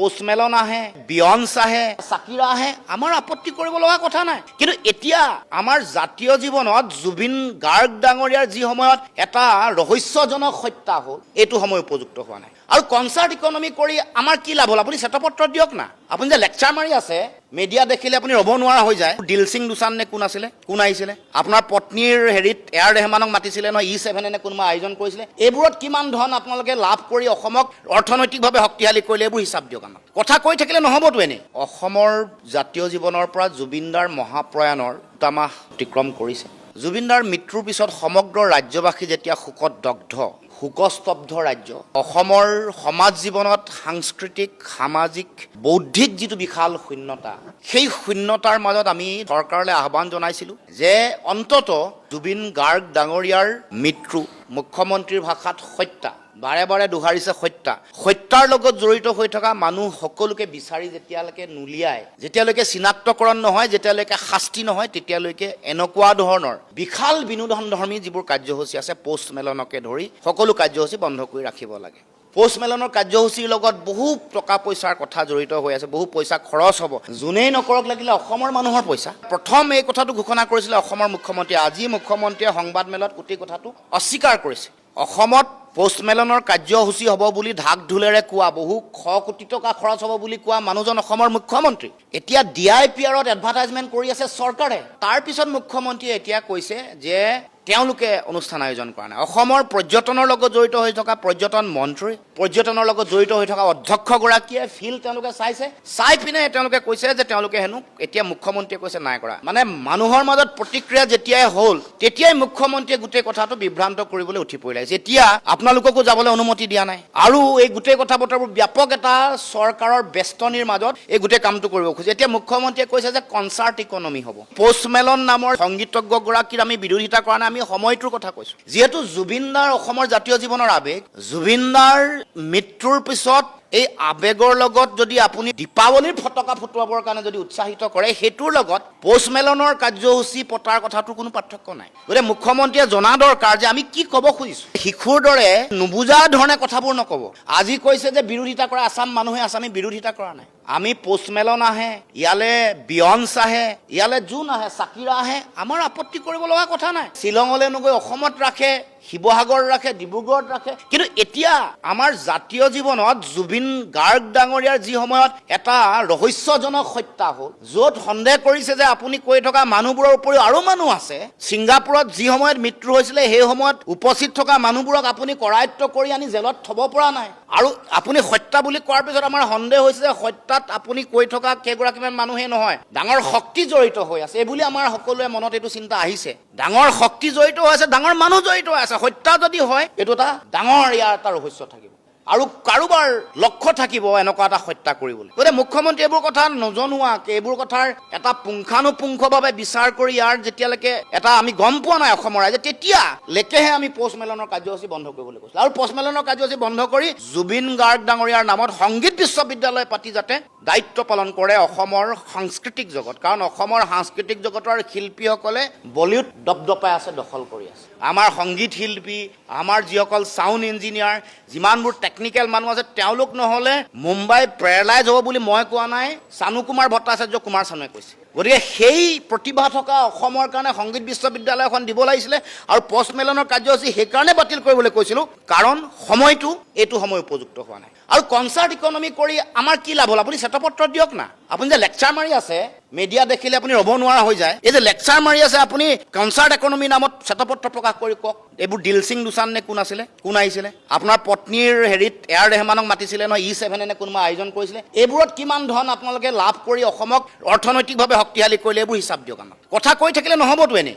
Post melon আহে, বিয়ন্স আহে, Shakira আহে, আমাৰ আপত্তি কৰিব লগা কথা নাই। কিন্তু এতিয়া আমাৰ জাতীয় জীৱনত জুবিন গাৰ্গ ডাঙৰীয়াৰ যি সময়ত এটা ৰহস্যজনক হত্যা হ'ল, এইটো সময় উপযুক্ত হোৱা নাই। আৰু কনচাৰ্ট ইকনমি কৰি আমাৰ কি লাভ হ'ল? আপুনি শ্বেতপত্ৰ দিয়ক না। আপুনি যে লেকচাৰ মাৰি আছে, মিডিয়া দেখিলে আপুনি ৰ'ব নোৱাৰা হৈ যায়। দিলসিং দোচান নে কোন আছিলে, কোন আহিছিলে? আপোনাৰ পত্নীৰ হেৰিত এয়াৰ ৰেহমানক মাতিছিলে নহয়, E7 নে কোনোবা আয়োজন কৰিছিলে। এইবোৰত কিমান ধন আপোনালোকে লাভ কৰি অসমক অৰ্থনৈতিকভাৱে শক্তিশালী কৰিলে, এইবোৰ হিচাপ দিয়ক আমাক। কথা কৈ থাকিলে নহ'বতো এনেই। অসমৰ জাতীয় জীৱনৰ পৰা জুবিনদাৰ মহাপ্ৰয়াণৰ 2 মাহ অতিক্ৰম কৰিছে। জুবিনদাৰ মৃত্যুৰ পিছত সমগ্ৰ ৰাজ্যবাসী যেতিয়া শোকত দগ্ধ, শোকস্তব্ধ ৰাজ্য, অসমৰ সমাজ জীৱনত সাংস্কৃতিক, সামাজিক, বৌদ্ধিক যিটো বিশাল শূন্যতা, সেই শূন্যতাৰ মাজত আমি চৰকাৰলৈ আহ্বান জনাইছিলোঁ যে অন্তত জুবিন গাৰ্গ ডাঙৰীয়াৰ মৃত্যু, মুখ্যমন্ত্ৰীৰ ভাষাত হত্যা, বাৰে বাৰে দোহাৰিছে হত্যাৰ লগত জড়িত হৈ থকা মানুহ সকলোকে বিচাৰি যেতিয়ালৈকে নুলিয়ায়, যেতিয়ালৈকে চিনাক্তকৰণ নহয়, যেতিয়ালৈকে শাস্তি নহয়, তেতিয়ালৈকে এনেকুৱা ধৰণৰ বিশাল বিনোদনধৰ্মী যিবোৰ কাৰ্যসূচী আছে, পোষ্ট মেলনকে ধৰি সকলো কাৰ্যসূচী বন্ধ কৰি ৰাখিব লাগে। পোষ্ট মেলনৰ কাৰ্যসূচীৰ লগত বহু টকা পইচাৰ কথা জড়িত হৈ আছে, বহু পইচা খৰচ হ'ব। যোনেই নকৰক লাগিলে অসমৰ মানুহৰ পইচা। প্ৰথম এই কথাটো ঘোষণা কৰিছিলে অসমৰ মুখ্যমন্ত্ৰীয়ে। আজি মুখ্যমন্ত্ৰীয়ে সংবাদ মেলত গোটেই কথাটো অস্বীকাৰ কৰিছে। অসমত পোষ্ট মেলনৰ কাৰ্যসূচী হ'ব বুলি ঢাক ঢোলেৰে কোৱা, বহু শ কোটি টকা খৰচ হ'ব বুলি কোৱা মানুহজন অসমৰ মুখ্যমন্ত্ৰী। এতিয়া DIPRত এডভাৰটাইজমেণ্ট কৰি আছে চৰকাৰে। তাৰপিছত মুখ্যমন্ত্ৰীয়ে এতিয়া কৈছে যে তেওঁলোকে অনুষ্ঠান আয়োজন কৰা নাই। অসমৰ পৰ্যটনৰ লগত জড়িত হৈ থকা পৰ্যটন মন্ত্ৰী, পৰ্যটনৰ লগত জড়িত হৈ থকা অধ্যক্ষগৰাকীয়ে ফিল্ড তেওঁলোকে চাইছে, চাই পিনে তেওঁলোকে কৈছে যে তেওঁলোকে হেনো, এতিয়া মুখ্যমন্ত্ৰীয়ে কৈছে নাই কৰা। মানে মানুহৰ মাজত প্ৰতিক্ৰিয়া যেতিয়াই হ'ল, তেতিয়াই মুখ্যমন্ত্ৰীয়ে গোটেই কথাটো বিভ্ৰান্ত কৰিবলৈ উঠি পৰি লাগিছে। এতিয়া আপোনালোককো যাবলৈ অনুমতি দিয়া নাই। আৰু এই গোটেই কথা বতৰাবোৰ ব্যাপক এটা চৰকাৰৰ বেষ্টনীৰ মাজত এই গোটেই কামটো কৰিব খোজে। এতিয়া মুখ্যমন্ত্ৰীয়ে কৈছে যে কনচাৰ্ট ইকনমি হ'ব। পোষ্ট মেলন নামৰ সংগীতজ্ঞগৰাকীৰ আমি বিৰোধিতা কৰা নাই, আমি সময়টোৰ কথা কৈছোঁ। যিহেতু জুবিনদাৰ অসমৰ জাতীয় জীৱনৰ আৱেগ, জুবিনদাৰ মৃত্যুৰ পিছত এই আৱেগৰ লগত যদি আপুনি দীপাৱলীৰ ফটকা ফুটুৱাবৰ কাৰণে যদি উৎসাহিত কৰে, সেইটোৰ লগত পোষ্ট মেলনৰ কাৰ্যসূচী পতাৰ কথাটোৰ কোনো পাৰ্থক্য নাই। গতিকে মুখ্যমন্ত্ৰীয়ে জনা দৰকাৰ যে আমি কি ক'ব খুজিছোঁ। শিশুৰ দৰে নুবুজা ধৰণে কথাবোৰ নক'ব। আজি কৈছে যে বিৰোধিতা কৰা আছাম মানুহে আছে, আমি বিৰোধিতা কৰা নাই। আমি পোষ্ট মেলন আহে, ইয়ালৈ বিয়ন্স আহে, ইয়ালৈ জোন আহে, চাকিৰা আহে, আমাৰ আপত্তি কৰিব লগা কথা নাই। শ্বিলঙলৈ নগৈ অসমত ৰাখে, শিৱসাগৰ ৰাখে, ডিব্ৰুগড়ত ৰাখে। কিন্তু এতিয়া আমাৰ জাতীয় জীৱনত জুবিন গাৰ্গ ডাঙৰীয়াৰ যি সময়ত এটা ৰহস্যজনক হত্যা হ'ল, য'ত সন্দেহ কৰিছে যে আপুনি কৈ থকা মানুহবোৰৰ উপৰিও আৰু মানুহ আছে। ছিংগাপুৰত যি সময়ত মৃত্যু হৈছিলে, সেই সময়ত উপস্থিত থকা মানুহবোৰক আপুনি কৰায়ত্ব কৰি আনি জেলত থ'ব পৰা নাই। আৰু আপুনি হত্যা বুলি কোৱাৰ পিছত আমাৰ সন্দেহ হৈছে যে হত্যাত আপুনি কৈ থকা কেইগৰাকীমান মানুহেই নহয়, ডাঙৰ শক্তি জড়িত হৈ আছে। এইবুলি আমাৰ সকলোৰে মনত এইটো চিন্তা আহিছে। ডাঙৰ শক্তি জড়িত হৈ আছে, ডাঙৰ মানুহ জড়িত হৈ আছে। হত্যা যদি হয়, এইটো এটা ডাঙৰ ইয়াৰ এটা ৰহস্য থাকিব আৰু কাৰোবাৰ লক্ষ্য থাকিব এনেকুৱা এটা হত্যা কৰিবলৈ। গতিকে মুখ্যমন্ত্ৰী এইবোৰ কথা নজনোৱাকে, এইবোৰ কথাৰ এটা পুংখানুপুংখভাৱে বিচাৰ কৰি ইয়াৰ যেতিয়ালৈকে এটা আমি গম পোৱা নাই অসমৰ ৰাইজে, তেতিয়ালৈকেহে আমি পোষ্ট মেলনৰ কাৰ্যসূচী বন্ধ কৰিবলৈ কৈছিলোঁ। আৰু পোষ্ট মেলনৰ কাৰ্যসূচী বন্ধ কৰি জুবিন গাৰ্গ ডাঙৰীয়াৰ নামত সংগীত বিশ্ববিদ্যালয় পাতি যাতে দায়িত্ব পালন কৰে অসমৰ সাংস্কৃতিক জগত। কাৰণ অসমৰ সাংস্কৃতিক জগতৰ শিল্পীসকলে বলিউড দপদপাই আছে, দখল কৰি আছে। আমাৰ সংগীত শিল্পী, আমাৰ যিসকল ছাউণ্ড ইঞ্জিনিয়াৰ, যিমানবোৰ টেকনিকেল মানুহ আছে, তেওঁলোক নহ'লে মুম্বাই পেৰালাইজ হ'ব বুলি মই কোৱা নাই, চানু কুমাৰ ভট্টাচাৰ্য কুমাৰ চানুৱে কৈছে। গতিকে সেই প্ৰতিভা থকা অসমৰ কাৰণে সংগীত বিশ্ববিদ্যালয় এখন দিব লাগিছিলে। আৰু পোষ্ট মেলনৰ কাৰ্যসূচী সেইকাৰণে বাতিল কৰিবলৈ কৈছিলোঁ, কাৰণ সময়টো এইটো সময় উপযুক্ত হোৱা নাই। আৰু কনচাৰ্ট ইকনমি কৰি আমাৰ কি লাভ হ'ল? আপুনি শ্বেতপত্ৰ দিয়ক না। আপুনি যে লেকচাৰ মাৰি আছে, মিডিয়া দেখিলে আপুনি ৰ'ব নোৱাৰা হৈ যায়। এই যে লেকচাৰ মাৰি আছে, আপুনি কনচাৰ্ট ইকনমি নামত শ্বেতপত্ৰ প্ৰকাশ কৰি কওক। এইবোৰ দিলসিং দোচান নে কোন আছিলে, কোন আহিছিলে? আপোনাৰ পত্নীৰ হেৰিত এয়াৰ ৰেহমানক মাতিছিলে নহয়, E7 নে কোনোবা আয়োজন কৰিছিলে। এইবোৰত কিমান ধন আপোনালোকে লাভ কৰি অসমক অৰ্থনৈতিকভাৱে শক্তিশালী কৰিলে, এইবোৰ হিচাপ দিয়ক আমাক। কথা কৈ থাকিলে নহ'বতো এনেই।